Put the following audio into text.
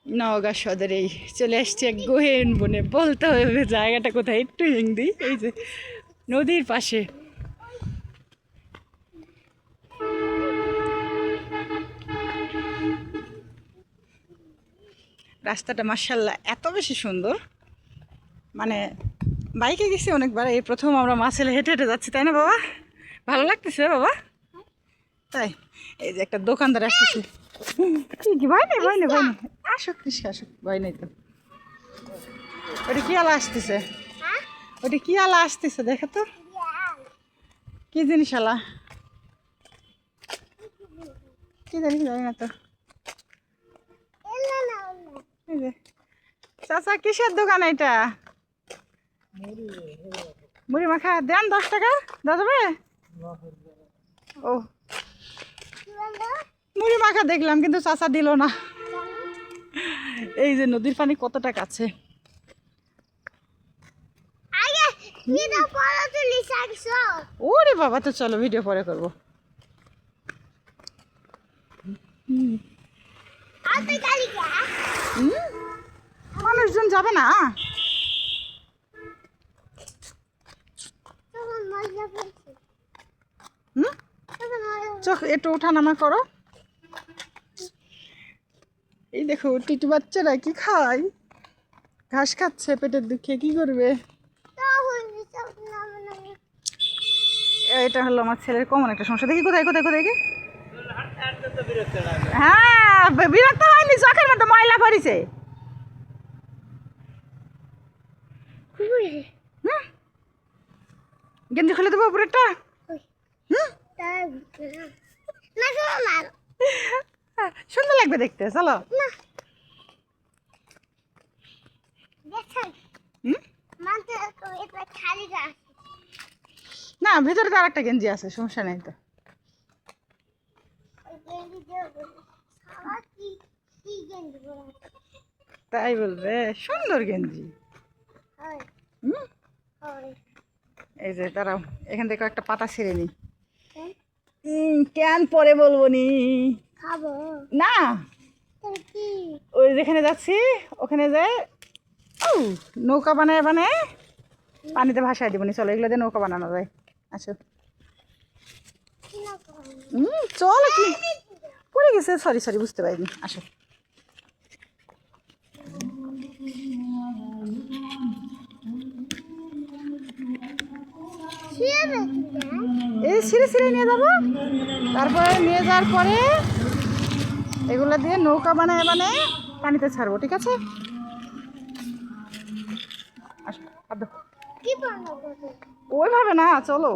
নওগাঁ সদরেই চলে আসছি এক গহীন বনে, বলতে হবে জায়গাটা কোথায়, একটু হিন্দি। এই যে নদীর পাশে। রাস্তাটা মার্শাল্লাহ এত বেশি সুন্দর, মানে বাইকে গেছি অনেকবার, এই প্রথম আমরা মাছেলে হেঁটে হেঁটে যাচ্ছি, তাই না বাবা? ভালো লাগতেছে বাবা? তাই এই যে একটা দোকানদার আসতেছে। কি ভয় নেই, ভয় নেই, ভয় নেই, আসুক কৃষি আসুক, ভয় নেই তো। ওটা কি আলা আসতেছে, ওটা কি আলা আসতেছে দেখো তো, কি জিনিস আলা, কি জানি জানি না তো। এই যে চাচা কিসের দোকান এটা? মুড়ি মাখা দেন, 10 টাকা দেওয়া যাবে? ও মুড়ি মাখা দেখলাম কিন্তু চাচা দিল না। এই যে নদীর পানি কতটা কাছে। ওরে বাবা, তো চলো ভিডিও পরে করবো। মানুষজন যাবে না। চোখ একটু ওঠানামা করো। এই দেখো টিটু বাচ্চারা কি খায়, ঘাস খাচ্ছে পেটের দুঃখে, কি করবে। এটা হলো আমার ছেলের কমন একটা সমস্যা। দেখি কোথায় কোথায় কোথায় কি, হ্যাঁ বিরক্ত হয়নি, চোখের মধ্যে ময়লা পড়েছে। গেঞ্জি খুলে দেবো উপরেরটা। সুন্দর লাগবে দেখতে, চলো। না ভেতরে তো আর একটা গেঞ্জি আছে, সমস্যা নেই তো। তাই বলবে, সুন্দর গেঞ্জি। এই যে দাঁড়াও, এখান থেকে একটা পাতা ছিঁড়ে নি। কেন পরে বলবো নি, না ওই যেখানে যাচ্ছি ওখানে যাই নৌকা বানায় বানায় পানিতে ভাসায় দিব নি। চলো এগুলো দিয়ে নৌকা বানানো যায়, আসো। চলো, কি পড়ে গেছে, সরি সরি বুঝতে পারিনি, আসো। এই ছিঁড়ে ছিঁড়ে নিয়ে যাবো, তারপরে নিয়ে যাওয়ার পরে এগুলো দিয়ে নৌকা বানায় বানায় পানিতে ছাড়বো, ঠিক আছে? ওইভাবে না, চলো।